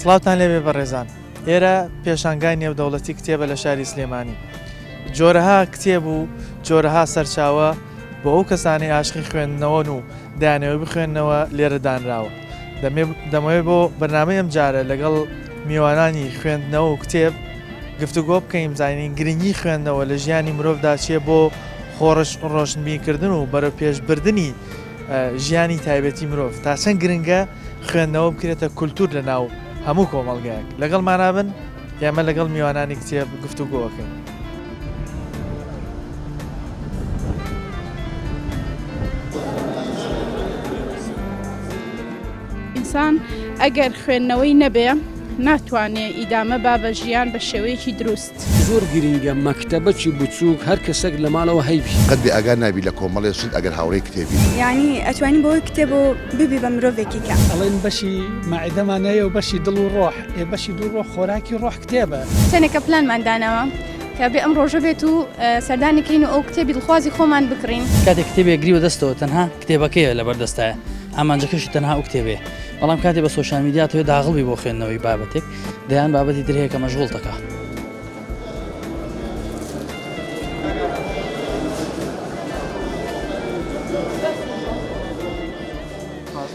سڵاوتان لێبێ بەڕێزان. ئێرە پێشانگای نێودەوڵەتی کتێبە لە شاری سلێمانی. جۆرەها کتێب و جۆرەها سەرچاوە بۆ ئەو کەسانی عاشقی خوێندنەوەن و دانەوەی بخوێندنەوە لێرە دانراوە. دەمەوێت بۆ بەرنامەی ئەم جارە لەگەڵ میوانانی خوێندنەوە و کتێب گفتوگۆ بکەین زانین گرنگی خوێندنەوە لە ژیانی مرۆڤدا چیە بۆ ڕۆشنبیرکردن و بەرەو پێشبردننی ژیانی تایبەتی مرۆڤ تا چەند گرنگە خوێندنەوە بکرێتە کولتور لە ناو هەموو کۆمەڵگەیەک. لەگەڵ مانابن یامە لەگەڵ میوانانی کتێب گفتوگۆەکەین. ئینسان ئەگەر خوێندنەوەی نەبێ ناتوانێت ئیدامە با بە ژیان بە شێوەیەکی دروست. زۆر گرنگە مەکتەبەکی بچووک هەر کەسێک لە ماڵەوە هەیبی قەدی ئاگار نابی لە کۆمەڵێ سود ئەگەر هاوڕێی کتێبی یعنی ئەتوانی بۆی کتێب و ببی بە مرۆڤێکی کە ئەڵێن بەشی مەعدەمانەیە و بەشی دڵ و ڕۆح بەشی دوو ڕۆح خۆراکی ڕۆح کتێبە چەندێکە پلانماندانەوە کە بێ ئەم ڕۆژە بێت و سەردانیکەین و ئەو کتێبی دڵخوازی خۆمان بکڕین. کاتێک کتێبێک گریوە دەستەوە تەنها کتێبەکەیە لەبەردەستایە ئامانجەکەشی تەنها ئەو کتێبێ. بەڵام کاتێ بە سۆشیال میدیا تۆ داغڵبی بۆ خوێندنەوەی بابەتێک دەیان بابەتی تر هەیە کە مەشغوڵ دەکات.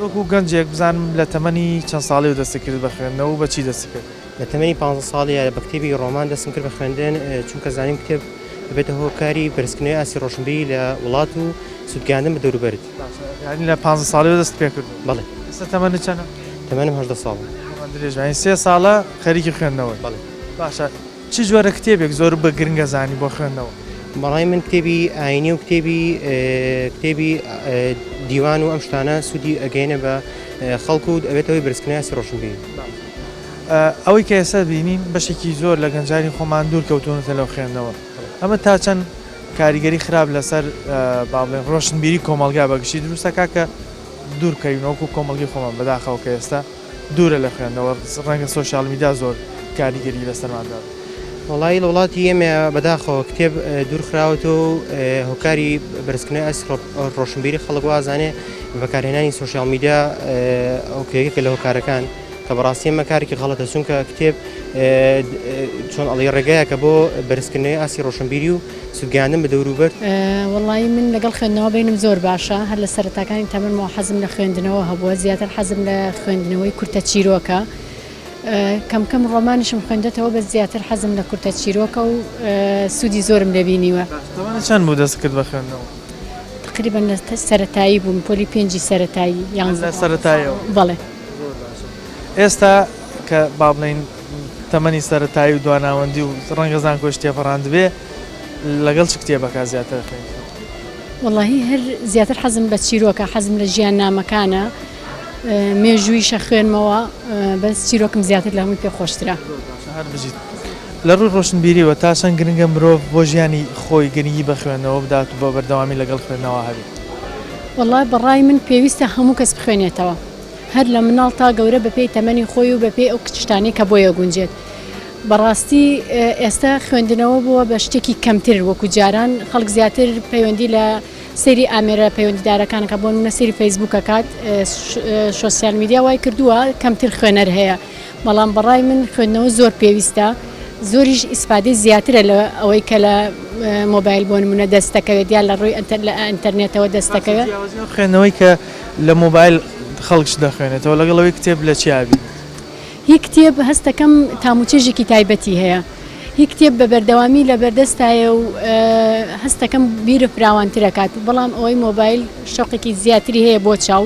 وەکو گەنجێک بزانم لە تەمەنی چەند ساڵی و دەستی کرد بە خوێندنەوە و بەچی دەستی کرد؟ لە تەمەنی 15 ساڵی بە کتێبی ڕۆمان دەستم کرد بە خوێندن چونکە زانیم کتێب بێتە هۆکاری بەرزکردنەوەی ئاسی ڕۆشنبیری لە وڵات و سودگاندن بە دەوروبەرت. یعنی لە 15 ساڵی دەست پێ کرد؟ بەڵێ. ئێستا تەمەنت چەندە؟ تەمەنم 18 ساڵە. درێژ 3 ساڵە خەریکی خوێندنەوە. بەڵێ. باشە چی جۆرە کتێبێک زۆر بە گرنگە زانی بۆ خوێندنەوە؟ بەڵای من کتێبی ئاینی و کتێبی دیوان و ئەم شتانە سوودی ئەگەینە بە خەڵکو و ئەوێتەوەی بەرزکردنەوەی ئاسی ڕۆشنبیری. ئەوەی کە ئێستا بینین بەشێکی زۆر لە گەنجانی خۆمان دوور کەوتونەتە لەو خوێندنەوە. ئەمە تا چەند کاریگەری خراپ لەسەر باڵێن ڕۆشنبیری کۆمەلگا بەگشتی دروستە کاکە دوورکەوینەوەکو کۆمەلگی خۆمان بەداخەوە کە ئێستا دوورە لە خوێندنەوە ڕەنگە سۆشیال میدیا زۆر کاریگەری لەسەرماندا. وڵی لە وڵاتی ئێمە بەداخەوە کتێب دوورخراوەتەوە و هۆکاری بەرزکردنەوەی ئاسی ڕۆشنبیری خەڵک وازانێ بەکارهێنانی سۆشیال میدیا ئەو کێکێکە لە هۆکارەکان کە بەڕاستی ئەمە کارێکی غەڵەتە چونکە کتێب چۆن ئەڵێ ڕێگایەکە بۆ بەرزکردنەوەی ئاسی ڕۆشنبیری و سودگاندن بە دەوروبەر. وەڵی من لەگەڵ خوێندنەوە بینم زۆر باشە هەر لە سەرەتاکانی تەمەنمەوە حەزم لە خوێندنەوە هەبووە زیاتر حەزم لە خوێندنەوەی کورتە چیرۆکە کەم ڕۆمانیشم خوێندێتەوە بە زیاتر حەزم لە کورتە چیرۆکە و سوودی زۆرم لەبینیوە. چەند بوو دەست کرد بە خوێندنەوە؟ تقریبا لە سەرەتایی بووم پۆلی 5 سەرەتایی یان سەرەتاییەوە. بەڵێ. ئێستا کە با بڵێن تەمەنی سەرەتایی و دواناوەندی و ڕەنگەزان کۆش تێپەڕاند بێ لەگەڵ چ کتێبەکە زیاتر خوێندنەوە؟ وەڵاهی هەر زیاتر حەزم بە چیرۆکە حەزم لە ژیان نامەکانە مێژوویشە خوێنمەوە بەس چیرۆکم زیاتر لە هەمووی پێ خۆشترە. هەر بژیت لە ڕووی ڕۆشنبیریەوە تا چەند گرنگە مرۆڤ بۆ ژیانی خۆی گرنگی بە خوێندنەوە بدات و بە بەردەوامی لەگەڵ خوێندنەوە هەبێت؟ وەڵای بەڕای من پێویستە هەموو کەس بخوێنێتەوە هەر لە مناڵ تا گەورە بەپێی تەمەنی خۆی و بەپێی ئەو کچشتانی کە بۆیە گونجێت. بەڕاستی ئێستا خوێندنەوە بووە بە شتێکی کەمتر وەکو جاران خەڵک زیاتر پەیوەندی لە سەیری ئامێرە پەیوەندیدارەکانەکە بۆ منە سەیری فەیسبووکەکات سۆسیال میدیا وای کردووە کەمتر خوێنەر هەیە. بەڵام بەڕای من خوێندنەوە زۆر پێویستە زۆریش ئیسپادەی زیاترە لە ئەوەی کە لە مۆبایل بۆ نمونە دەستەکەوێت یان لە ڕووی ئینتەرنێتەوە دەستەکەوێت. خوێندنەوەی کە لە مۆبایل خەڵکش دەخوێنێتەوە لەگەڵەوەی کتێب لە چیابی؟ هی کتێب هەستەکەم تاموچێژێکی تایبەتی هەیە. هی کتێب بە بەردەوامی لە بەردەستایە و هەستەکەم بیرە فراوانترەکات بەڵام ئەوەی مۆبایل شەوقێکی زیاتری هەیە بۆ چاو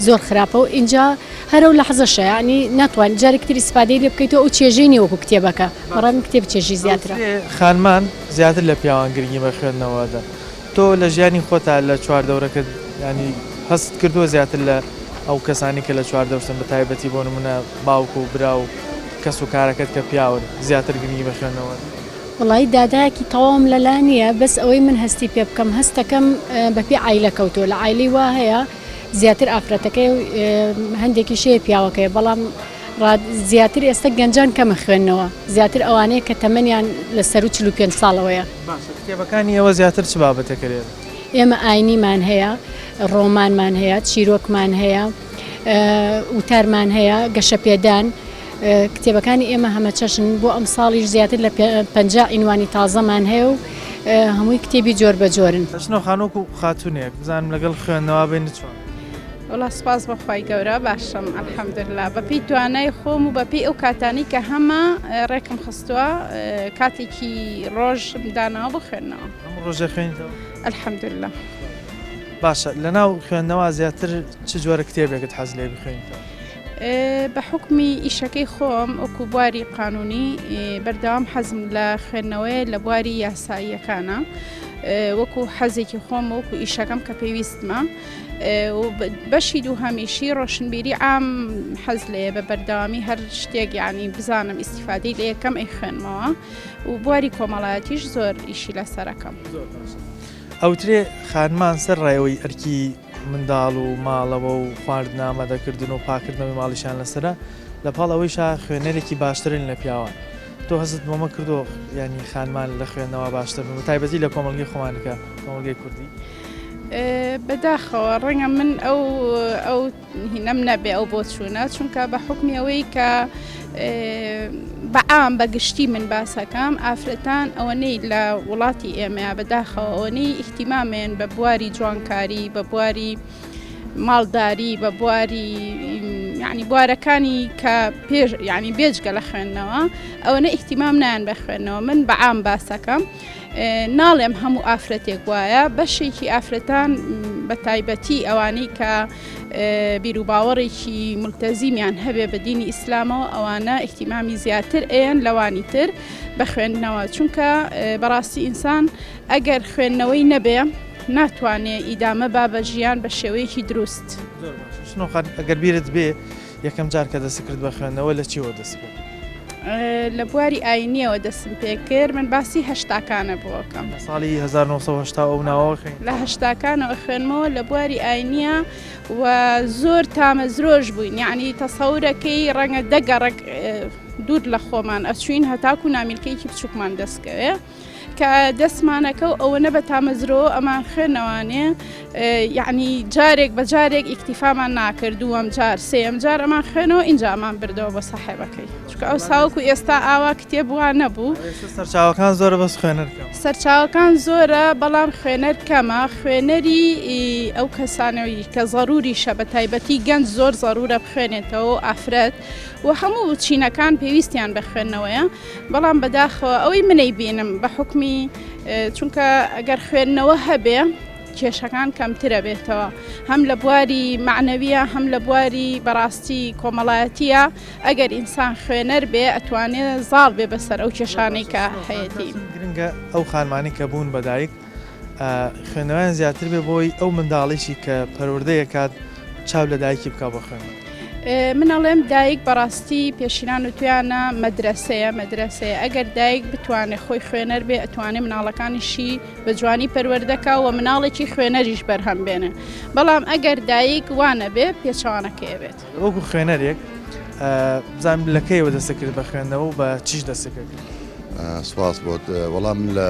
زۆر خراپە و اینجا هەرە لە حەزەشە ینی ناتوان جارێکتر ئیسپادەی لێ بکەیتەوە ئەو چێژەی وەکو کتێبەکە بەڕام کتێب چێژی زیاترە. خانمان زیاتر لە پیاوان گرنگی بە خوێندنەوەدا تۆ لە ژیانی خۆتا لە چواردەورەکەت ینی هەست کردووە زیاتر لە ئەو کەسانی کە لە چواردەورستن بە تایبەتی بۆ نمونە باوکو و برا و کەس و کارەکەت کە پیاون زیاتر گرنگی بە خوێندنەوە؟ وڵی دادایەکی تەواوم لەلا نییە بەس ئەوەی من هەستی پێ بکەم هەستەکەم بەپی عیلە کەوتۆ لە عیلی وا هەیە زیاتر ئافرەتەکەی هەندێکی شەیە پیاوەکەی بەڵام زیاتر ئێستا گەنجان کەمە خوێندنەوە زیاتر ئەوانەیە کە تەمەنیان لە سەر و 45 ساڵەوەیە. کتێبەکانی ئەوە زیاتر چ بابەتەکەرێت؟ ئێمە ئاینیمان هەیە ڕۆمانمان هەیە چیرۆکمان هەیە وتارمان هەیە گەشەپێدان کتێبەکانی ئێمە هەمە چەشن بۆ ئەم ساڵیش زیاتر لە 50 ئینوانی تازەمان هەیە و هەمووی کتێبی جۆر بە جۆرن. دەچنەوە خانووک و خاتونێک بزانم لەگەڵ خوێندنەوە بێنی چۆن. وڵا سپاس بەخوای گەورە باشم ئەلحەمدوللا بەپێی توانای خۆم و بەپێی ئەو کاتانی کە هەمە ڕێکم خستووە کاتێکی ڕۆژ داناوە بۆ خوێندنەوە. هەموو ڕۆژێ خوێنیتەوە؟ ئەلحەمدوللا. باشە لەناو خوێندنەوە زیاتر چ جۆرە کتێبێکت حەز لێ بخوێنیتەوە؟ بە حکمی ئیشەکەی خۆم وەکو بواری قانونی بەردەوام حەزم لە خوێندنەوەی لە بواری یاساییەکانە وەکو حەزێکی خۆم وەکو ئیشەکەم کە پێویستمە بەشی دوو هەمیشی ڕۆشنبیری عام حەز لێ بە بەردەوامی هەر شتێک یعنی بزانم ئیسیفادەی لە یەکەم ئەی خوێنمەوە و بواری کۆمەڵایەتیش زۆر ئیشی لەسەرەکەم. ئەوترێ خانمان سەر ڕێەوەی ئەرکی منداڵ و ماڵەوە و خواردنا مەدەکردن و پاکردنەوەی ماڵیشان لەسرە لە پاڵ ئەوەیشا خوێنەرێکی باشترین لە پیاوان. تۆ هەزت بۆمە کردو ینی خانمان لە خوێندنەوە باشتر و تایبەتی لە کۆمەڵگەی خۆمانەکە کۆمەڵگەی کوردی؟ بەداخەوە ڕەنگە من ئەو هینەم نەبێ ئەو بۆ چوونە چونکە بە حکمی ئەوەی کە بەعام بەگشتی من باسەکەم ئافرەتان ئەوەنەی لە وڵاتی ئێمە بەداخەوە ئەوەنەی ئیحتیمامێن بە بواری جوانکاری بە بواری ماڵداری بە بواری یعنی بوارەکانی کە پێش یعنی بێجگە لە خوێندنەوە ئەوەنە ئیحتیمام نایان بە خوێندنەوە من بەعام باسەکەم ناڵێم هەموو ئافرەتێک وایە بەشێکی ئافرەتان بە تایبەتی ئەوانەی کە بیرروباوەڕێکی ملتەزیمیان هەبێ بە دینی ئیسلامەوە ئەوانە ئیحتیمامی زیاتر ئێن لەوانی تر بە خوێندنەوە چونکە بەڕاستی ئینسان ئەگەر خوێندنەوەی نەبێ ناتوانێت ئیدامە با بە ژیان بە شێوەیەکی دروست. ئەگەر بیرت بێ یەکەم جار کە دەست کرد بە خوێندنەوە لە چیوە دەست کرد؟ لە بواری ئاینیەوە دەستم پێ کرد من باسی هەشتاکانە بۆکەم لە ساڵی 1970 ئەو ناوە لە هەشتاکانەوە خوێنمەوە لە بواری ئاینیە و زۆر تامەزرۆژ بووین یعنی تەسەورەکەی ڕەنگە دەگەڕک دوور لە خۆمان ئەچوین هەتاکو نامیلکەیەکی بچووکمان دەستکەوێ کە دەستمانەکە و ئەوەنە بە تامەزرۆ ئەمان خوێنەوانێ یعنی جارێک بە جارێک ئیکتیفامان ناکرد دووەم جار سێم جار ئەمان خوێنەوە اینجا ئەمان بردەوە بۆ ساحێبەکەی چونکە ئەو ساوەکو ئێستا ئاوا کتێب وان نەبوو. سەرچاوەکان زۆرە بەس خوێنەر سەرچاوەکان زۆرە بەڵام خوێنەر کەمە خوێنەری ئەو کەسانەوەی کە ضروریشە بە تایبەتی گەنج زۆر ضرورە بخوێنێتەوە ئافرەت و هەموو چینەکان پێویستیان بە خوێندنەوەیە بەڵام بەداخەوە ئەوەی منەی بینم بە حکمی چونکە ئەگەر خوێندنەوە هەبێ کێشەکان کەمترە بێتەوە هەم لە بواری معنەویە هەم لە بواری بەڕاستی کۆمەڵایەتیە ئەگەر ئینسان خوێنەر بێ ئەتوانێت زاڵ بێ بەسەر ئەو کێشانەی کە هەیەتی. گرنگە ئەو خانمانی کە بوون بەدایک خوێنەوەیان زیاتر بێ بۆی ئەو منداڵیشی کە پەروەردەیە کات چاو لە دایکی بکە بۆ خوێندن. منەڵێم دایک بەڕاستی پێشینان و تویانە مەدرسەیە ئەگەر دایک بتوانێت خۆی خوێنەر بێ ئەتوانێت مناڵەکانیشی بە جوانی پەروەردەکە و مناڵێکی خوێنەریش بەرهەم بێنێ بەڵام ئەگەر دایک وانە بێ پێچوانەکەی بێت. وەکو خوێنەرێک بزانم لەکەیەوە دەستەکرد بە خوێندنەوە و بە چیش دەستەکرد؟ سواس بۆت وەڵام لە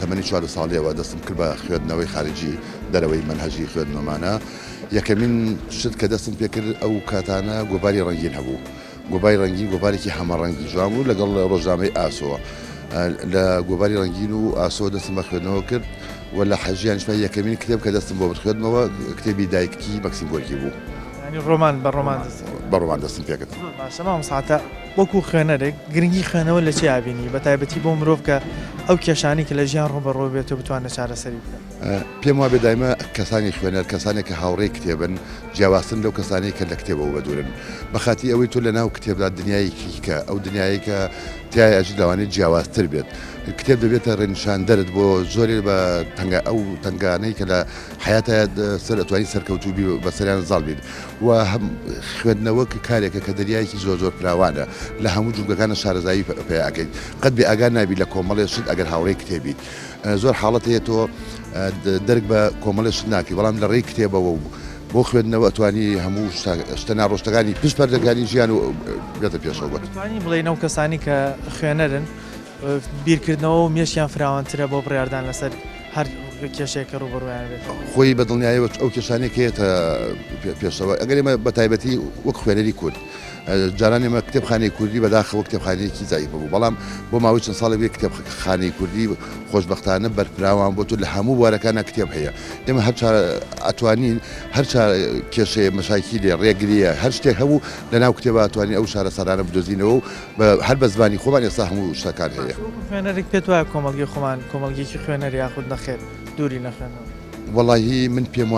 تەمەنی 4 ساڵیەوە دەستم کرد بە خوێندنەوەی خارجی دەرەوەی منهەجی خوێندنەوەمانە یەکەمین شت کە دەستم پێکرد ئەو کاتانە گۆباری ڕەنگین هەبوو گۆباری ڕەنگین گۆبارێکی هەمەڕەنگی جوان بوو لەگەڵ ڕۆژنامەی ئاسۆوە لە گۆباری ڕەنگین و ئاسۆ دەستم بە خوێندنەوە کرد و لە حەجیان شمە یەکەمین کتێب کە دەستم بۆ بخوێندمەوە کتێبی دایکی مەکسیم گۆرکی بوو ڕۆمان بە ڕۆمان دەستم پێکرد. باشەمام ساعتە وەکو خوێنەرێک گرنگی خوێنەوە لە چی ئابینی بە تایبەتی بۆ مرۆڤ کە ئەو کێشانی کە لە ژیان ڕۆبەڕۆ بێت و بتوانێت چارەسەری بکات؟ پێم وا بێدایمە کەسانی خوێنەر کەسانێک کە هاوڕێی کتێبن جیاوازترن لەو کەسانی کە لە کتێبەوە بەدورن بەخاتی ئەوەی تۆ لە ناو کتێبدا دنیایەکی کە ئەو دنیایی کە تیای ئەجی لەوانێت جیاوازتر بێت کتێب دەبێتە ڕێنشاندەرت بۆ زۆری بە ئەو تەنگانەی کە لە حیاتە سەر ئەتوانی سەرکەوتوبی بەسەریان زاڵ بیت و هەم خوێندنەوە کارێکە کە دەریایکی زۆر فراوانە لە هەموو جوگەکانە شارەزایی پێیاکەیت قەت بێ ئاگار نابی لە کۆمەڵێ شت ئەگەر هاوڕێی کتێبیت زۆر حاڵەت هەیە تۆ دەرگ بە کۆمەڵێ شت ناکی بەڵام لە ڕێی کتێبەوە بۆ خوێندنەوە ئەتوانی هەموو شتە ناڕۆشتەکانی پشپەردەکانی ژیان و بێتە پێشەوە بتوانی بڵێنەوە کەسانی کە خوێنەرن بیرکردنەوە و مێشیان فراوانترە بۆ بڕاردان لەسەر هەر کێشەیەکە ڕوبەڕوایان بێت خۆی بە دڵنیایەوە ئەو کێشانێک هەیەتە پێشەوە ئەگەر ئێمە بە تایبەتی وەک خوێنەری کورد جارانی ئێمە کتێبخانەی کوردی بەداخەوە کتێبخانەیەکی زایف بوو بەڵام بۆ ماوەی چەند ساڵی بێ کتێبخانەی کوردی خۆشبەختانە بەرپراوان بۆ لە هەموو بوارەکانە کتێب هەیە ئێمە ئەتوانین هەر کێشەیە مەشاکی لێ ڕێگریە هەر شتێک هەبوو لەناو کتێبە ئەتوانین ئەو شارە سەرانە بدۆزینەوە و هەر بە زمانی خۆمان ئێستا هەموو شتەکان هەیە خوێنەرێک پێت وایە کۆمەلگەی خۆمان کۆمەلگەیەکی خوێنەر یاخود نەخێر دووری نەخێنەوە وەڵاهی من پێم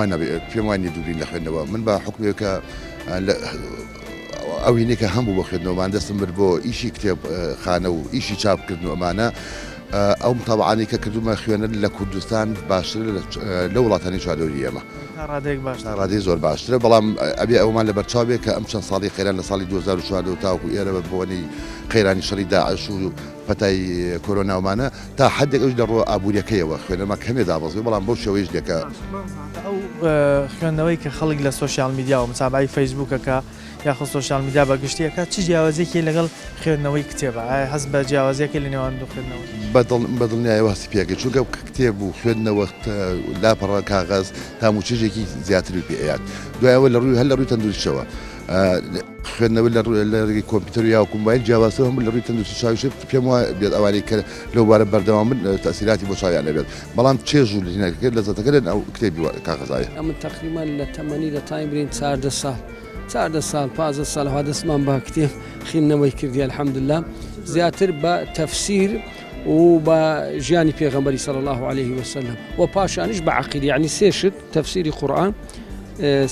وانی دووری نەخوێنەوە من بە حکومێکە ئەوینێ کە هەموو بۆ خوێندنەوەمان دەستم برد بۆ ئیشی کتێبخانە و ئیشی چاپکردن و ئەمانە ئەو متابعانی کە کردومە خوێنەر لە کوردستان باشتر لە وڵاتانی چواردەوری ئێمە ڕادەی زۆر باشترە بەڵام ئەبێ ئەومان لە بەرچاوێک کە ئەم چەند ساڵی قەیران لە ساڵی 2014 تاوەکو ئێرە بۆنی قەیرانی شەڕی داعش و پەتای کۆرۆناومانە تا حدێک ئەوش لە ڕۆ ئابوووریەکەیەوە خوێنەما کەمێ دابەزێ بەڵام بەو شێوەیەش دێکە ئەو خوێندنەوەی کە خەڵک لە سوۆسیال میدیا و مسابقی فەیسبووکەکە یاخۆ سوۆسیال میدیا بەگشتیەکە چ جیاوازێکی لەگەڵ خوێندنەوەی کتێبە ئایا هەست بە جیاوازێکی لە نێوان دوو خوێندنەوە بەدڵنیایەوە هەستی پێکە چونکە کتێب و خوێندنەوە لاپەڕە کاغەز هەموو چێژێکی زیاتری پێیات دوایەوە لە ڕووی هەر لە ڕووی تەندروستیەوە خوێندنەوە لە ڕێگەی کۆمپیوتەر یا کۆمبایل جیاوازەوە هەموو لە ڕووی تەندروستی چاویش پێم وایە بێت ئەوانەی کە لەو بارە بەردەوام من تەسیراتی بۆ چاویان لەبێت بەڵام چێژ و لەژینەکە لەزەتەکە لەن ئەو کتێبی کاغەزایە ئەمە تقریبا لە تەمەنی لە تایمبرین 14 ساڵ 15 ساڵ ها دەستمان بە کتێب خوێندنەوەی کردی الحەمدلله زیاتر بە تەفسیر و بە ژیانی پێغەمبەری صلی الله عليه وسلم و پاشانیش بە عەقیدە یعنی سێ شت تەفسیری قورئان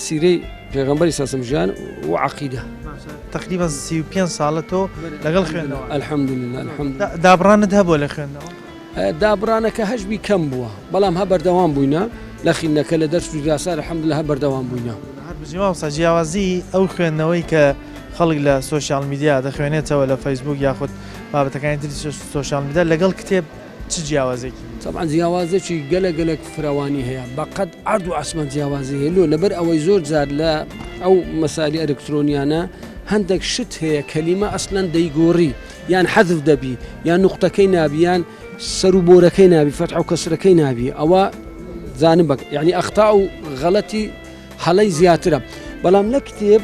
سیرەی پێغەمبەری ساسم ژیان و عەقیدە تقریبا 35 ساڵە تۆ لەگەڵ خوێندنەوە الحەمدلله دابڕانت هەبووە لە خوێندنەوە دابڕانەکە هەژبی کەم بووە بەڵام هە بەردەوام بووینە لە خوێندنەکە لە دەرس و دراسا الحەمدلله هە بەردەوام بووینە بژیماوسا جیاوازی ئەو خوێندنەوەی کە خەڵک لە سوۆسیال میدیا دەخوێنێتەوە لە فەیسبوک یاخود بابەتەکانی تری سوۆسیال میدیا لەگەڵ کتێب چ جیاوازێکی طبعا جیاوازێکی گەلک فراوانی هەیە بەقەد ئارد و ئاسمان جیاوازی هەیە لەبەر ئەوەی زۆر جار لە ئەو مەسالی ئەلکترۆنیانە هەندێک شت هەیە کەلیمە ئەسلەن دەیگۆڕی یان حەذف دەبی یان نوقتەکەی نابی یان سەر و بۆرەکەی نابی فەتح و کەسرەکەی نابی ئەوە زانم بک یعنی ئەختا و غەڵەتی هەڵەی زیاترە بەڵام لە کتێب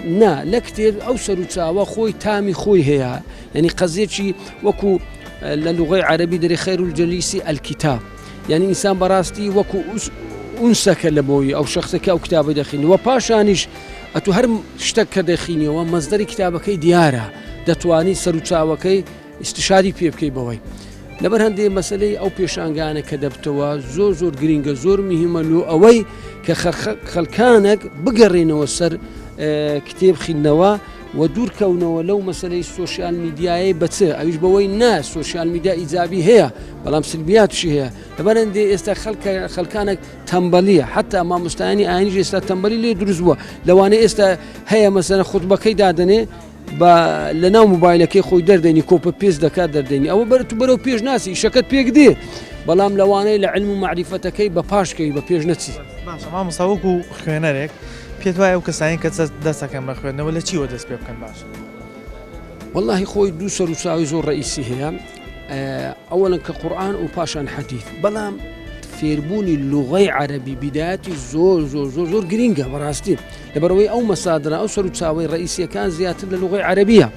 لە کتێب ئەو سەر و چاوە خۆی تامی خۆی هەیە یعنی قەزێکی وەکو لە لوغەی عەرەبی دەری خەیر الجەلیسی الکتاب یعنی ئینسان بەڕاستی وەکو ئونسەکە لە بۆی ئەو شەخصەکە ئەو کتابی دەخینەوە پاشانیش ئەتو هەر شتێک کە دەخینەوە مەزدەری کتابەکەی دیارە دەتوانی سەر و چاوەکەی استشاری پێ بکەی بەوەی لەبەر هەندێک مەسلەی ئەو پێشانگانە کە دەبتەوە زۆر گرینگە زۆر میهمە لۆ ئەوەی کە خەڵکانێک بگەڕێنەوە سەر کتێب خوێندنەوە و دوورکەونەوە لەو مەسلەی سوۆسیال میدیایی بەچێ ئەویش بەوەی سوۆسیال میدیا ئیجابی هەیە بەڵام سلبیاتشی هەیە لەبەر هەندێ ئێستا خەڵکانێک تەمبەلیە حتا مامۆستایانی ئاینیش ئێستا تەمبەلی لێ دروست بووە لەوانەیە ئێستا هەیە مەسەلەن خوتبەکەی دادەنێ لە ناو مۆبایلەکەی خۆی دەردێنی کۆپە پێش دەکات دەردێنی ئەوە بەرەو پێش ناسی شەکەت پێک دێ بەڵام لەوانەیە لە علم و معریفەتەکەی بە پاشکەی بە پێش نەچی مامۆستا وەکو خوێنەرێک پێت وایە ئەو کەسانی کە دەستەکەم بە خوێندنەوە لە چیوە دەست پێ بکەن باش واللهی خۆی دوو سەر و چاوی زۆر ڕئیسی هەیە ئەوەڵەن کە قورئان و پاشان حەدیث بەڵام فێربوونی لوغەی عەرەبی بیدایەتی زۆر گرینگە بەڕاستی لەبەرەوەی ئەو مەسادرە ئەو سەر و چاوەی ڕئیسیەکان زیاتر لە لوغەی عەرەبیە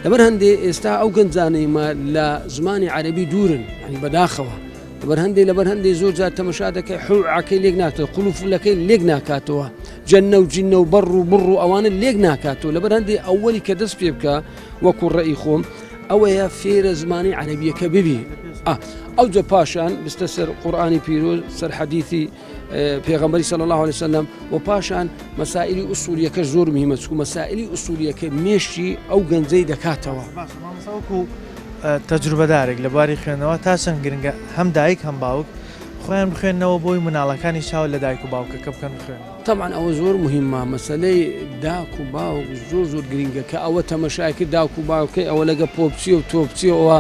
لەبەر هەندێ ئێستا ئەو گەنجانەیمە لە زمانی عەرەبی دوورن ینی بەداخەوە لەبەر هەندێ زۆر جار تەمەشا دەکەی حوعەکەی لێک ناتەوە قولوفولەکەی لێک ناکاتەوە جەنە و جینە و بەڕ و بڕ و ئەوانە لێک ناکاتەوە لەبەر هەندێ ئەوەلی کە دەست پێ بکە وەکو ڕێی خۆم ئەوەیە فێرە زمانی عەرەبیەکە ببی ئەو جە پاشان بستە سەر قورئانی پیرۆز سەر حەدیثی پێغەمبەری صلی الله عليه وسلم و پاشان مەسائلی ئوسولیەکە زۆر مهمە چکو مەسائلی ئوسولیەکە مێشتی ئەو گەنجەی دەکاتەوە تەجروبەدارێک لە بواری خوێندنەوە تا چەند گرنگە هەم دایک هەم باوک خۆیان بخوێنەوە بۆی مناڵەکانی چاو لە دایک و باوکەکە بکەن بخوێن طبعا ئەوە زۆر مهمە مەسەلەی داک و باوک زۆر گرنگە کە ئەوە تەمەشایکرد داک و باوکەی ئەوە لەگە پۆپچی و تۆپچیەوە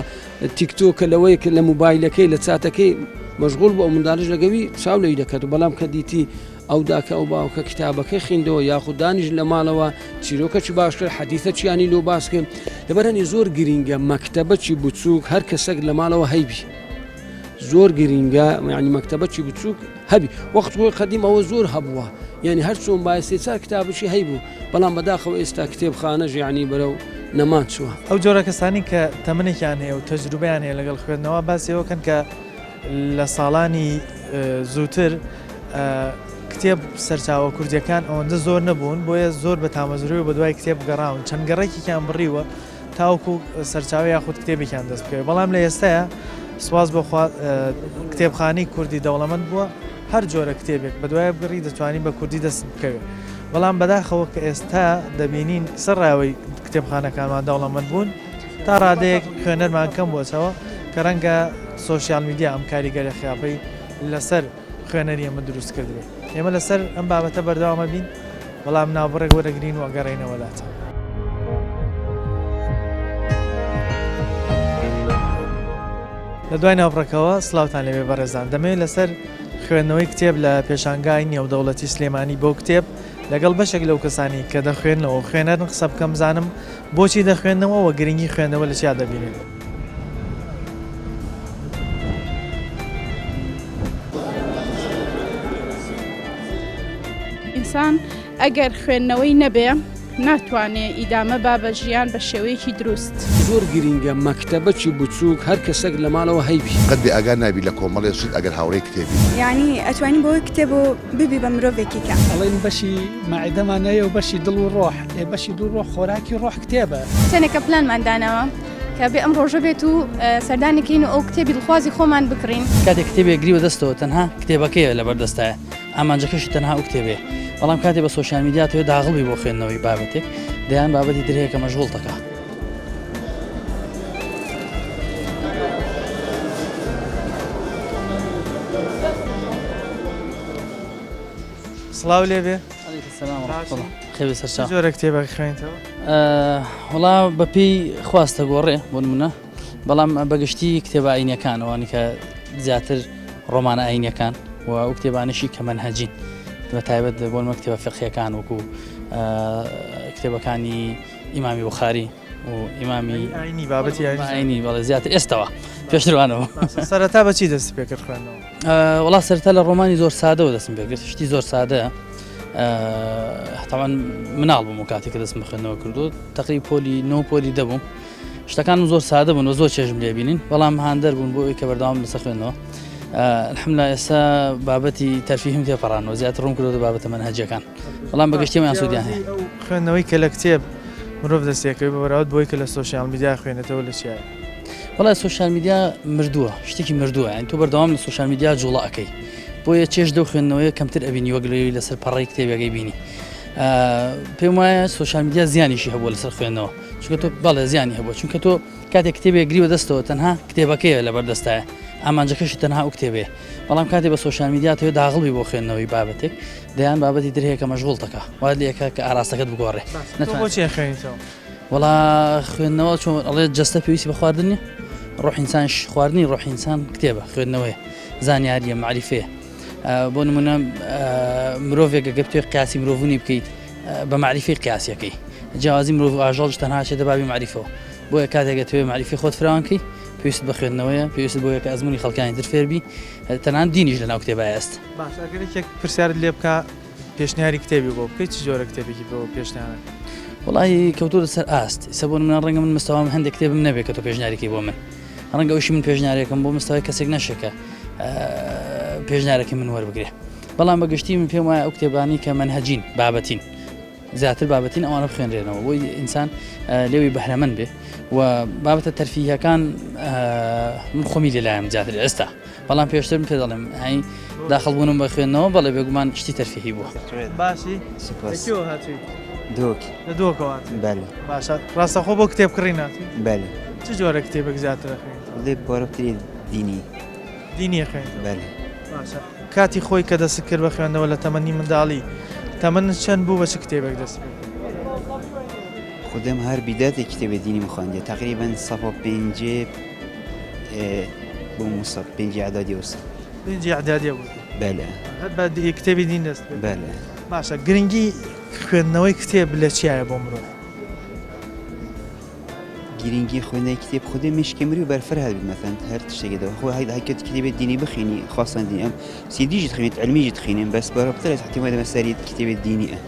تیکتۆکە لەوەیە کە لە موبایلەکەی لە چاتەکەی مەشغوڵ بۆ ئەو منداڵش لەگەوی چاو لەوی دەکات و بەڵام کە دیتی ئەو داکە ئەو باوکە کتابەکەی خوێندەوە یاخود دانیش لە ماڵەوە چیرۆکەی باشتر حەدیثە چیانی لۆ باسکە لەبەر هەنی زۆر گرینگە مەکتەبەی بچووک هەر کەسێک لە ماڵەوە هەیبی زۆر گرینگە یعنی مەکتەبەی بچووک هەبی وەخت خۆی قەدیم ئەوە زۆر هەبووە یعنی هەر چۆن باسی چار کتابشی هەیبوو بەڵام بەداخەوە ئێستا کتێبخانەژ یعنی بەرەو نەمان چووە ئەو جۆرە کەسانی کە تەمنێکیان هەیە و تەجروبیان هەیە لەگەڵ خوێندنەوە باسیەوەکەن کە لە ساڵانی زووتر کتێب سەرچاوە کوردیەکان ئەوەندە زۆر نەبوون بۆیە زۆر بە تامەزروی و بە دوای کتێب گەڕاون چەند گەڕێکیان بڕیوە تاوەکو سەرچاوی یاخود کتێبێکیان دەست بکەوێت بەڵام لە ئێستاە سواز بەخوا کتێبخانەی کوردی دەوڵەمەند بووە هەر جۆرە کتێبێک بە دوای بگەڕی دەتوانین بە کوردی دەست بکەوێت بەڵام بەداخەوە کە ئێستا دەبینین سەرڕاوی کتێبخانەکانمان دەوڵەمەند بوون تا ڕادەیەک خوێنەرمان کەم بۆچەوە کە ڕەنگە سۆشیال میدیا ئەم کاریگەری خراپەی لەسەر خوێنەری ئەمە دروست کردوێت ئێمە لەسەر ئەم بابەتە بەردەوامە بین بەڵام ناوبڕێک وەرەگرین و ئەگەڕێنەوە لاتە لە دوای ناوبڕەکەوە سلااوان لەوێ بەڕێزان دەمەوێت لەسەر خوێندنەوەی کتێب لە پێشانگای نێودەوڵەتی سلێمانی بۆ کتێب لەگەڵ بەشێک لەو کەسانی کە دەخوێنەوە خوێنەرن قسە بکەم زانم بۆچی دەخوێنەوە و گرنگی خوێندنەوە لە چیا دەبینێت ئینسان ئەگەر خوێندنەوەی نەبێ ناتوانێت ئیدامە با بە ژیان بە شێوەیەکی دروست زۆر گرینگە مەکتەبەکی بچووک هەر کەسێک لە ماڵەوە هەیبی قەت بێ ئاگار نابی لە کۆمەڵێ شت ئەگەر هاوڕێی کتێبی یعنی ئەتوانی بۆی کتێب و ببی بە مرۆڤێکی کە ئەڵێن بەشی مەعدەمانەیە و بەشی دڵ و ڕۆح بەشی دوو ڕۆح خۆراکی ڕۆح کتێبە شتێنێکە پلانماندانەوە کە بێ ئەم ڕۆژە بێت و سەردانێکین و ئەو کتێبی دڵخوازی خۆمان بکڕین کاتێک کتێبێک گریوە دەستەوە تەنها کتێبەکەیە لەبەردەستایە ئامانجەکەشی تەنها ئەو کتێبێ بەڵام کاتێ بە سۆشیال میدیاتەوە داغڵبی بۆ خوێندنەوەی بابەتێک دەیان بابەتی درەیەکە مەشغوڵ دەکات سڵاو لێبێ خێوی سەرچاو جۆرە کتێبەکە خوێنیتەوە وڵا بەپێی خواستە گۆڕێ بۆ نمونە بەڵام بەگشتی کتێبە ئاینەکانەوەنی کە زیاتر ڕۆمانە ئاینەکان و ئەو کتێبانشی کە منهەجین بە تایبەت بۆ مەکتێبە فقهیەکان وەکو کتێبەکانی ئیمامی بوخاری و ئیمامی ئاینی بابەتی ئاینی بەڵێ زیاتر ئێستەوە پێشتروانەوە سەرەتا بەچی دەست پێ کرد خوێندنەوە وڵا سەرتا لە ڕۆمانی زۆر سادەوە دەستم پێکرد شتی زۆر سادەیە تاوان مناڵ بووم و کاتێک کە دەستم بخوێندنەوە کردو تقری پۆلی 9 پۆلی دەبووم شتەکانم زۆر سادە بوون و زۆر چێژم لێبینین بەڵام هاندەر بوون بۆ ئەوی کە بەردەوام لەسەر خوێندنەوە الحەمدوللا ئێستا بابەتی تەرفیهم تێپەڕانەوە زیاتر ڕوون کردو بابەتە منهەجەکان بەڵام بەگشتیەوەیان سوودیان هەیە خوێندنەوەی کە لە کتێب مرۆڤ دەستێکەوەی بەراورد بۆی کە لە سۆشیال میدیا خوێنێتەوە لە چیایە وڵای سۆشیال میدیا مردووە شتێکی مردووە یان تۆ بەردەوام لە سۆشیال میدیا جوڵە ئەەکەی بۆیە چێژ دە خوێندنەوەی کەمتر ئەبینی وەگلەوەی لەسەر پەڕی کتێبەکەی بینی پێم وایە سۆشیال میدیا زیانیشی هەبووە لەسەر خوێندنەوە چونکە تۆ بەڵێ زیانی هەبووە چونکە تۆ کاتێک کتێبێک گریوە دەستەوە تەنها کتێبەکەیە لەبەردەستایە ئامانجەکەشی تەنها ئەو کتێبێ بەڵام کاتێ بە سۆشیال میدیاتەوە داغڵبی بۆ خوێندنەوەی بابەتێک دەیان بابەتی درەیەکە مەشغوڵ دەکات وای لێکە کە ئاراستەکەت بگۆڕێ بۆچی خوێنیتەوە وڵا خوێندنەوە چۆن ئەڵێ جەستە پێویستی بە خواردنی ڕۆحئینسانش خواردنی ڕۆحئینسان کتێبە خوێندنەوەی زانیاریە معریفەیە بۆ نمونە مرۆڤێک گەپ توی قیاسی مرۆڤونی بکەیت بە معریفەی قیاسیەکەی جیاوازی مرۆڤ ئاژەڵش تەنها چێتە بابی معریفەوە بۆیە کاتێکە توێ معریفی خۆت فراوانکەی پێویست بە خوێندنەوەیە پێویست بۆیە کە ئەزمموی خەڵکانی تر فێربی تەنان دینیش لە ناو کتێبای ئەست باش ئەگەرێک پرسیارت لێ بکە پێشنیاری کتێبی بۆ بکەیت چ جۆرە کتێبێکی بۆ پێشنیارە وڵی کەوتۆ لەسەر ئاست سەبوون من ڕەنگە من مستەوام هەندێک کتێبم نەبێت کە تۆ پێشنیارێکی بۆ من ڕەنگە ئەوشی من پێشنیارێکم بۆ مستەوای کەسێک نەشەکە پێشنیارەکەی من وەربگرێ بەڵام بەگشتی من پێم وایە ئەو کتێبانی کە منهەجین بابەتین زیاتر بابەتین ئەوانە بخوێنرێنەوە بۆی ئینسان لێوی بەهرەمەند بێ و بابەتە تەرفیهەکان من خۆمی لێلایەم زیاتر ئێستا بەڵام پێشتر من پێ دەڵێم هەی داخەڵبوونم بە خوێندنەوە بەڵێ بێگومان شتی تەرفیهی بووە باشی دووەک لە دووەکەوات بەلێ باشە ڕاستەخۆ بۆ کتێب کڕی ناتی بەلێ چ جۆرە کتێبێک زیاتر خوێن لێ بۆرەکتری دینی دینیە خوێن بەلێ باشە کاتی خۆی کە دەست کرد بە خوێندنەوە لە تەمەنی منداڵی تەمەن چەند بوو بە چ کتێبێک دەست خودم هەر بیداتێک کتێبێ دینی مخواندێ تقریبا سەفە پێنجێ بۆ موسە پێنجی عەدادی وسە پێنجی عەدادیە بوو بەلێ هەر بە کتێبی دین دەست بەلێ باشە گرنگی خوێندنەوەی کتێب لە چیایە بۆ مرۆڤ گرنگی خوێندنەوەی کتێب خودی مشکمری و بەرفەر هەبێت مەثەن هەر شتێکەوە خۆ هەکەت کتێبێت دینی بخوێنی خاصن دینی ئەم سیدیژت خوێنیت علمیژت خوێنین بەس بەرەبتر احتیمال دەمە سەریت کتێبێت دینیە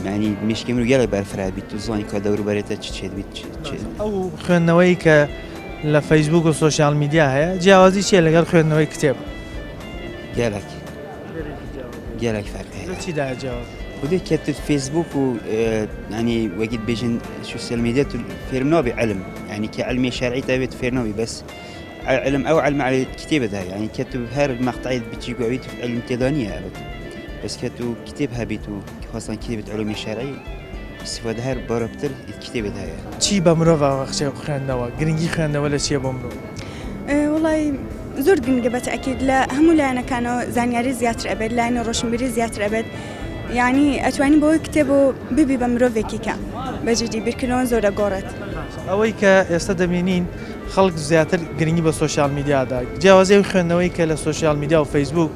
معنی مشکمری و گەڵی بەرفەر هەبێت و زانی کە دەوروبەرێتە چ چێت بیت ئەو خوێندنەوەی کە لە فەیسبوک و سۆشیال میدیا هەیە جیاوازی چیە لەگەڵ خوێندنەوەی کتێب گەلێک فەرقی هەیە چیدا جیاواز خودی کەت فیسبوک و ینی وەگیت بێژن سوسیال میدیا تو فێرم نابێ علم ینی کە علمی شەرعی دەبێت فێر نابێ بەس علم ئەو علم على کتێبەدا ینی کە تو هەر مەقطعیت بچی گوێیت علم تێدانیە هەبێت بەس کە تو کتێب هەبیت و خواستن کتێبێت علمی شەرعی استفاده هەر بەرەبتر کتێبێت هەیە چی بە مرۆڤ بەخشێ خوێندنەوە گرنگی خوێندنەوە لە چیە بۆ مرۆڤ وڵی زۆر گرنگە بەتەکید لە هەموو لایەنەکانەوە زانیاری زیاتر ئەبێت لایەنە ڕۆشنبیری زیاتر ئەبێت یعنی ئەتوانی بۆی کتێب و ببی بە مرۆڤێکی کە بەجددی بیرکردنەوە زۆرە گۆڕێت ئەوەی کە ئێستا دەبینین خەڵک زیاتر گرنگی بە سۆشیال میدیادا جیاوازی خوێندنەوەی کە لە سۆشیال میدیا و فەیسبوک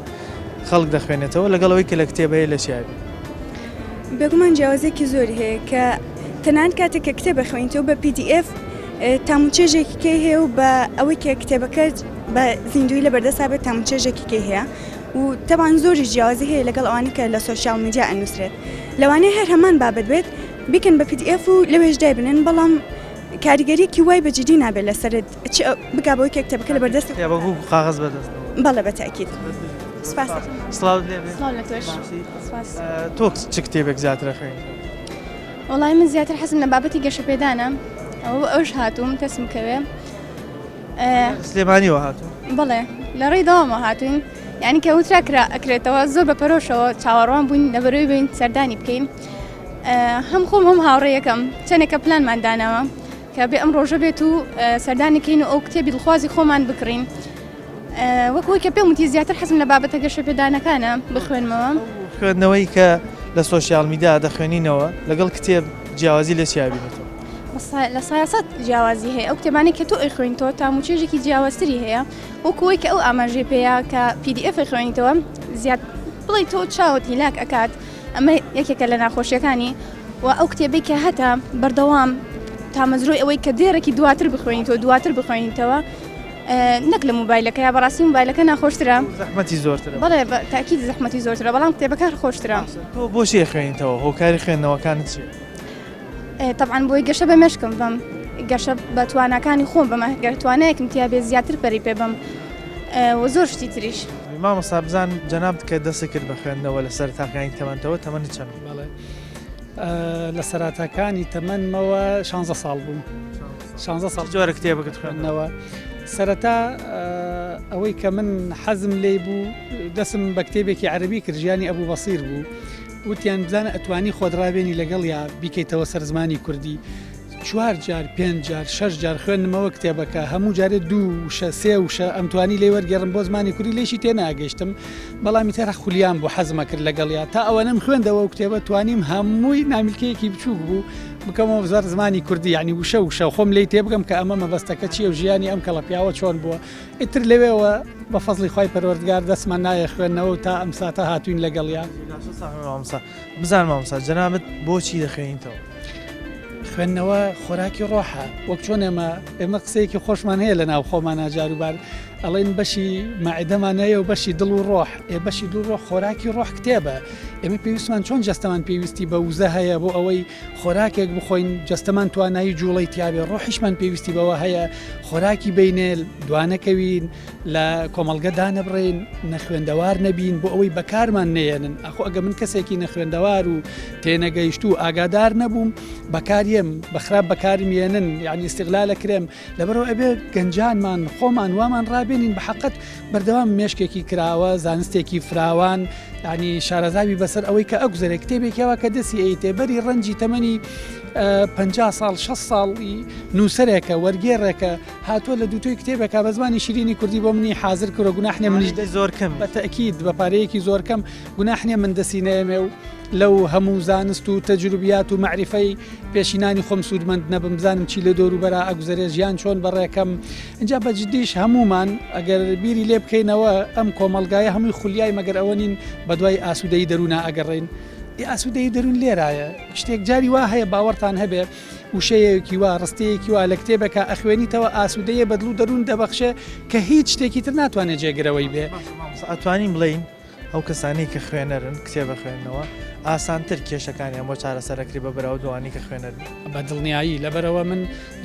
خەڵک دەخوێنێتەوە لەگەڵەوەی کە لە کتێبەیە لە چیابی بێگومان جیاوازێکی زۆری هەیە کە تەنان کاتێک کە کتێب بخوێنیتەوە بە PDF تاموچێژێکی هەیە و بە ئەوەی کە کتێبەکەت بە زیندوی لە بەردەسا بێت تاموچێژێکی هەیە و تەبان زۆری جیاوازی هەیە لەگەڵ ئەوانی کە لە سۆشیال میدیا ئەنووسرێت لەوانەیە هەر هەمان بابەت بێت بیکن بە PDF و لەوێش دای بنن بەڵام کاریگەریەکی وای بەجددی نابێت لەسەرت بگا بەوەی کە کتێبەکە لە بەردەست کتێبەکە و قاغز بەدەست بەڵێ بەتەکید سڵاو لێبێ تۆ چ کتێبێک زیاترە خوێنیتەوە وڵای من زیاتر حەزم لە بابەتی گەشەپێدانە ئەوش هاتووم تەسم کەوێ سلێمانیەوە هاتوو بڵێ لە ڕێی داوامەوە هاتوین یعنی کە وترا ئەکرێتەوە زۆر بە پەرۆشەوە چاوەڕوان بووین لەبەرەوەی بین سەردانی بکەین هەم خۆم هەم هاوڕێیەکەم چەندێکە پلانمان داناوە کە بێ ئەم ڕۆژە بێت و سەردانیکەین و ئەو کتێبی دڵخوازی خۆمان بکڕین وەکوی کە پێم وتی زیاتر حەزم لە بابەتە گەشەپێدانەکانە بخوێنمەوە خوێندنەوەی کە لە سۆشیال میدیا دەخوێنینەوە لەگەڵ کتێب جیاوازی لە چیابینێتەوە لە سایاسەت جیاوازی هەیە ئەو کتێبانی کە تۆ ئەیخوێنیتەوە تاموچێژێکی جیاوازتری هەیە وەکوەوەی کە ئەو ئاماژێ پێەیە کە PDF خوێنیتەوە زیاد بڵێ تۆ چاوت هیلاک ئەکات ئەمە یەکێکە لە ناخۆشیەکانی و ئەو کتێبێک کە هەتا بەردەوام تامەزرۆی ئەوەی کە دێرەکی دواتر بخوێنیتەوە نەک لە موبایلەکە یا بەڕاستی موبایلەکە ناخۆشترە زەحمەتی زۆرترە بەڵێ تاکید زەحمەتی زۆرترە بەڵام کتێبەکە خۆشترە تۆ بۆ چی خوێنیتەوە هۆکاری خوێندنەوەکانت چی طبعاً بۆی گەشە بە مێشکم بم گەشە بە توانەکانی خۆم بمە گەرتوانەیەکم تیا بێ زیاتر پەری پێ بم و زۆر شتی تریش مامۆستا بزان جەنابت کە دەستی کرد بە خوێندنەوە لە سەرتاکانی تەمەنتەوە تەمەنی چەند بەڵێ لە سەراتاکانی تەمەنمەوە 16 ساڵ بووم 16 ساڵ جۆرە کتێبەکەت خوێندنەوە سەرەتا ئەوەی کە من حەزم لێ بوو دەسم بە کتێبێکی عەربی کرد ژیانی ئەبوو بەسیر بوو وتیان بزانە ئەتوانی خۆت ڕابێنی لەگەڵ یا بیکەیتەوە سەر زمانی کوردی 4 جار 5 جار 6 جار خوێندمەوە کتێبەکە هەموو جارێت 2 شە 3 وشە ئەمتوانی لێ وەرگێڕم بۆ زمانی کوردی لێشی تێناگەشتم بەڵامی تێرە خولیان بۆ حەزمە کرد لەگەڵ یا تا ئەوەنەم خوێندەوە و کتێبە توانیم هەمووی نامیلکەیەکی بچووک بوو بکەمەوە زار زمانی کوردی یعنی وشە خۆم لی تێ بگەم کە ئەمە مەبەستەکە چیە و ژیانی ئەم کەڵە پیاوە چۆن بووە ئیتر لەوێەوە بە فەزلی خی پەروەردگار دەستمان نایە خوێندنەوە تا ئەم ساتە هاتوین لەگەڵیا بزان مامۆستا جەنابەت بۆچی دەخوێنیتەوە خوێندنەوە خۆراکی ڕۆحە وەک چۆن ئێمە قسەیەکی خۆشمان هەیە لە ناو خۆمانە جاروبار ئەڵێن بەشی ماعدەمانەیە و بەشی دڵ و ڕۆح بەشی دڵ ڕۆح خۆراکی ڕۆح کتێبە ئێمە پێویستمان چۆن جەستەمان پێویستی بە وزە هەیە بۆ ئەوەی خۆراکێک بخۆین جەستەمان توانایی جوڵی تیاابێ ڕۆحیشمان پێویستی بەوە هەیە خۆراکی بینێل دوانەکەوین لە کۆمەڵگە دانەبڕین نەخوێندەوار نەبین بۆ ئەوەی بەکارمان نێنن ئەخۆ ئەگە من کەسێکی نەخوێندەوار و تێنەگەیشت و ئاگادار نەبووم بەکاریم بەخراپ بەکارم ێنن یعنی استیغلالە کرێم لەبەرەوە ئەبێ گەنجانمان خۆمان وامان ڕابێنین بە حەقەت بەردەوام مێشکێکی کراوە زانستێکی فراوان ینی شارەزاوی بەسەر ئەوەی کە ئەگوزارێ کتێبێکەوە کە دەستی ئەیتێ بەری ڕەنجی تەمەنی 50 ساڵ 6 ساڵی نووسەرێکە وەرگێڕێکە هاتووە لە دووتۆی کتێبێکە بە زمانی شیرینی کوردی بۆ منی حاضر کردە گوناحنێ منیش زۆر کەم بە تەکید بە پارەیەکی زۆر کەم گوناحنێ من دەسینەیەمێ و لەو هەموو زانست و تەجروبیات و معریفەی پێشینانی خۆم سوودمەند نەبم بزانم چی لە دۆروبەرە ئەگوزارێ ژیان چۆن بەڕێکەم اینجا بە جددیش هەمومان ئەگەر بیری لێ بکەینەوە ئەم کۆمەلگایە هەمووی خولیای مەگەر ئەوە نین بە دوای ئاسوودەی دەروونە ئەگەڕین ئاسوودەی دەروون لێرایە شتێک جاری وا هەیە باوەڕتان هەبێ وشەیەکی وا ڕستەیەکی وا لە کتێبەکە ئەخوێنیتەوە ئاسوودەیە بەدڵ و دەروون دەبەخشێ کە هیچ شتێکی تر ناتوانێت جێگرەوەی بێ. ئەتوانین بڵین ئەو کەسانی کە خوێنەرن کتێبە خوێندنەوە ئاسانتر کێشەکانیان بۆ چارەسەرەکری بە بەراو دوانی کە خوێنەرن بە دڵنیایی لەبەرەوە من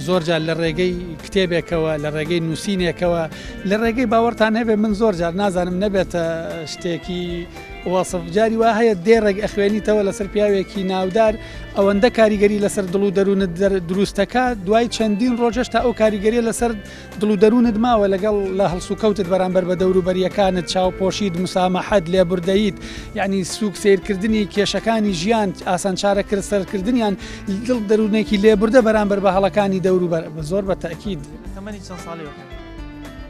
زۆرجار لە ڕێگەی کتێبێکەوە لە ڕێگەی نووسینێکەوە لە ڕێگەی باوەڕتان هەبێ من زۆرجار نازانم نەبێتە شتێکی وەسف جاری وا هەیە دێڕێک ئەخوێنیتەوە لەسەر پیاوێکی ناودار ئەوەندە کاریگەری لەسەر دڵ و دەروونت دروستەکە دوای چەندین ڕۆژەش تا ئەو کاریگەریە لەسەر دڵ و دەروونت ماوە لەگەڵ لە هەڵسوکەوتت بەرامبەر بە دەوروبەریەکانت چاوپۆشید مسامەحەت لێبوردەیت یعنی سوک سیرکردنی کێشەکانی ژیان ئاسان چارەکرد سەرکردنیان دڵ دەروونێکی لێبوردە بەرامبەر بە هەڵەکانی دەوروبەر بە زۆر بە تەکید. تەمەنی چەند ساڵی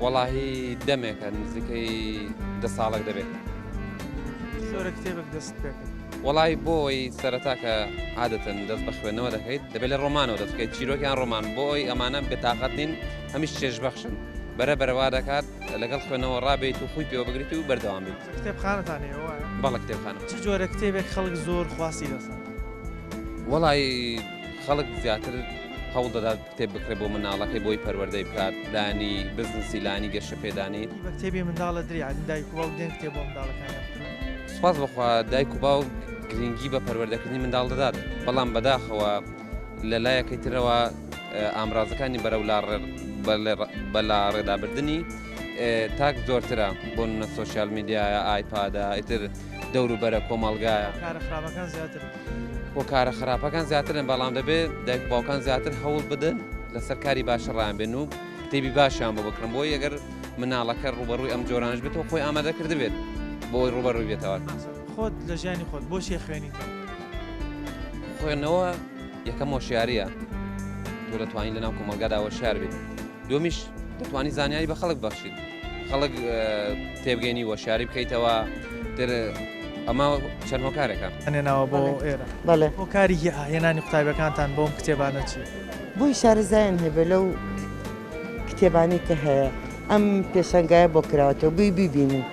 وەڵاهی دەمێکە نزیکەی 10 ساڵێک دەبێت. زۆرە کتێبێک دەست پێکرد. وەڵی بۆی سەرەتا کە عادەتەن دەست بە خوێندنەوە دەکەیت دەبێت لە ڕۆمانەوە دەستکەیت چیرۆکیان ڕۆمان بۆی ئەمانە بێتاقەت نین هەمیش چێژ بەخشن بەرە بەرەوا دەکات لەگەڵ خوێنەوە ڕابێت و خۆی پێوە بگریت و بەردەوام بێت. کتێبخانەتانەوە بەڵە کتێبخانە. چ جۆرە کتێبێک خەڵک زۆر خواستی دەسەن؟ وەڵی خەڵک زیاتر هەوڵ دەدات کتێب بکرێت بۆ مناڵەکەی بۆی پەروەردەی بکات لانی بزنسی لانی گەشە پێدانی بە کتێبی منداڵە دریان دایک و باوک دێن کتێب بۆ منداڵەکانیان سپاس بخوا دایک و باوک گرنگی بە پەروەردەکردنی منداڵ دەدات بەڵام بەداخەوە لە لایەکەی ترەوە ئامرازەکانی بەرەو بەلا ڕێدابردننی تاک زۆرترە بۆ نە سۆشیال میدیایە ئایپادە ئیتر دەور و بەرە کۆمەڵگایە کارەخراپەکان زیاتر بۆ کارە خراپەکان زیاترن بەڵام دەبێت دایک باوکان زیاتر هەوڵ بدەن لەسەر کاری باشە ڕیان بێن و کتێبی باشیان بۆ بکڕن بۆی ئەگەر مناڵەکە ڕوبەڕووی ئەم جۆرانش بێتەوە خۆی ئامادەکرد بێت بۆی ڕوبەڕووی بێتەوە. خۆت لە ژیانی خۆت بۆشی خوێنیتەوە؟ خوێندنەوە یەکەم هۆشیاریە تۆ دەتوانین لەناو کۆمەلگادا هۆشیار بێت دومیش دەتوانی زانیاری بە خەڵک بەخشیت خەڵک تێبگەینی هۆشیاری بکەیتەوە تر ئەمە چەند هۆکارێکە هەنێناوە بۆ ئێرە. بەڵێ هۆکاری هێنانی قوتابەکانتان بۆم کتێبانە چی؟ بۆی شارەزایان هەبێ لەو کتێبانی کە هەیە ئەم پێشەنگایە بۆ کراوەتەوە بووی بیبینن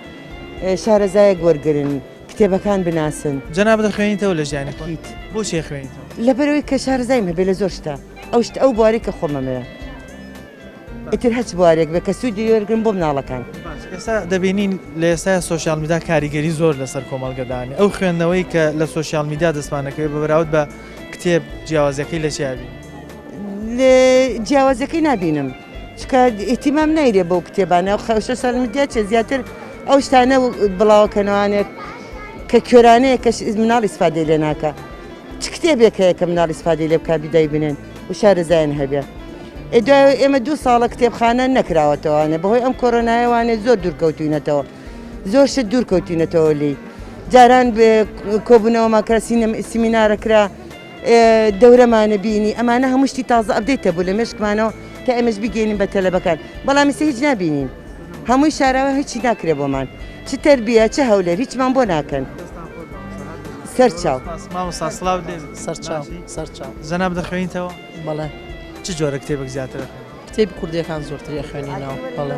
شارەزایە گۆرگرن کتێبەکان بناسن. جەناب دەخوێنیتەوە لە ژیانی خۆیت بۆچی خوێنیتەوە؟ لەبەرەوەی کە شارەزایم هەبێ لە زۆر شتە ئەو بواری کە خۆمەمەیە ئیتر هەچ بوارێک بێ کە سوودی وەرگن بۆ مناڵەکان. ئێستا دەبینین لە ئێستا سوۆشیال میدیا کاریگەری زۆر لەسەر کۆمەڵگەدانی ئەو خوێندنەوەی کە لە سوۆشیال میدیا دەستمانەکەی بەراورد بە کتێب جیاوازەکەی لە چیابی؟ لە جیاوازەکەی نبینم چکە ئیتیمام نایرێ بەو کتێبانە و سوۆشیال میدیا چێ زیاتر ئەو شتانە بڵاوکەنەوانێت کە کێرانەیە کە مناڵ ئیسفادەی لێ ناکە چ کتێبێک هەیە کە مناڵ ئیسفادەی لێ بکە بیدای بنێن و شارەزایان هەبێ. دوای ئێمە 2 ساڵە کتێبخانە نەکراوەتەوەوانێ بەهۆی ئەم کۆرۆنایەوانێ زۆر دوورکەوتوینەتەوە زۆر شت دوورکەوتینەتەوە لی جاران کۆبوونەوە ماکرا سیمینارەکرا دەورەمانە بینی ئەمانە هەمووشتی تازە ئەبدەیتە بوو لە مێشکمانەوە تا ئێمەش بگەینین بە تەلەبەکان بەڵام ئێستا هیچ نبینین هەمووی شاراوە هیچی ناکرێ بۆمان چ تەربیە چه هەولێر هیچمان بۆ ناکەن. سەرچاو مامۆستا سڵاو سەرچاو جەناب دەخوێنیتەوە؟ بەڵێ. چ جۆرە کتێبێک زیاترە؟ کتێبی کوردیەکان زۆرتری خوێنینەوە. بەڵێ.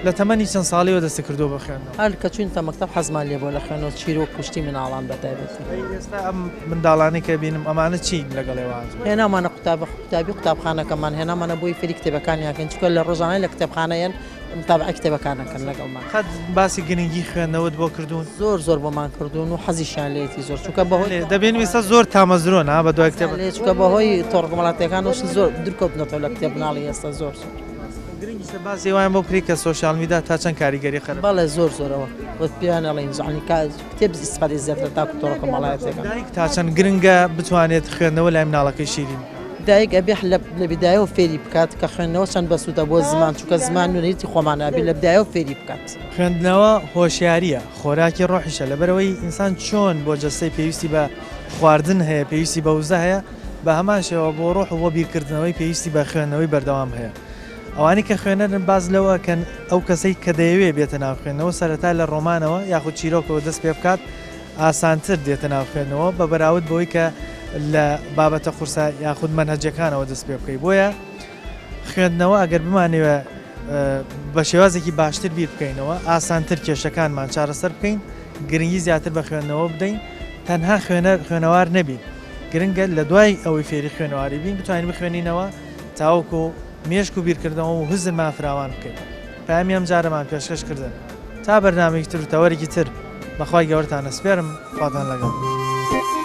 لە تەمەنی چەند ساڵیەوە دەستی کردو بە خوێندنەوە؟ هەر کە چوینتە مەکتەب حەزمان لێ بۆ لە خوێنەوە چیرۆک کوشتی مناڵان بەتایبەتی. ئێستا ئەم منداڵانی کە بینم ئەمانە چی لەگەڵێوان؟ هێنامانە قوتابی قوتابخانەکەمان هێنامانە بۆی فێری کتێبەکانیاکەن چکە لە ڕۆژانەی لە کتێبخانەیەن متابعە کتێبەکانەکەن لەگەڵمان. خەت باسی گرنگی خوێندنەوەت بۆ کردوون؟ زۆر بۆمان کردوون و حەزیشیان لێتی زۆر چونکە بەهۆی دەبێن ویستا زۆر تامەزرۆن بە دوای کتێب چونکە بەهۆی تۆڕگەڵاتەکانش زۆر دوورکەوتنەوە لە کتێب مناڵی ئێستا زۆر گرنگیشە باسی وایە بۆ کری کە سوۆشیال میدیا تا چەند کاریگەری خەرە؟ بەڵێ زۆرەوە پیانەڵین زانی کتێب ئیسفادەی زیاتر تاکو تۆڕە کۆمەڵایەتەکان. دایک تا چەند گرنگە بتوانێت خوێندنەوە لای مناڵەکەی شیرین؟ دایک ئەبێ لە بیدایەوە فێری بکات کە خوێندنەوە چەند بەسوودە بۆ زمان چونکە زمان نوێنێتی خۆمانابی لە بدایەوە فێری بکات. خوێندنەوە هۆشیاریە خۆراکی ڕۆحیشە لەبەرەوەی ئینسان چۆن بۆ جەستەی پێویستی بە خواردن هەیە پێویستی بە وزە هەیە بە هەمان شێوە بۆ ڕۆح و بۆ بیرکردنەوەی پێویستی بە خوێندنەوەی بەردەوام هەیە. ئەوانی کە خوێنەرن باز لەوە کەن ئەو کەسەی کە دەیەوێت بێتە ناو خوێندنەوە سەرەتا لە ڕۆمانەوە یاخود چیرۆکەوە دەست پێ بکات ئاسانتر دێتە ناو خوێندنەوە بە بەراورد بۆی کە لە بابەتە قورسە یاخود مەنهەجەکانەوە دەست پێ بکەیت. بۆیە خوێندنەوە ئەگەر بمانەوە بە شێوازێکی باشتر بیر بکەینەوە ئاسانتر کێشەکانمان چارەسەر بکەین گرنگی زیاتر بە خوێندنەوە بدەین تەنها خوێنەوار نەبین گرنگە لە دوای ئەوەی فێری خوێنەواری بین بتوانین بخوێنینەوە تاوەکو مێشک و بیرکردنەوە و هزمان فراوان بکەین پامی ئەم جارەمان پێشکەش کردن تا بەرنامەیەکی تر و تەوەرێکی تر بەخوای گەورتان ئەسپێرم خواتان لەگەڵ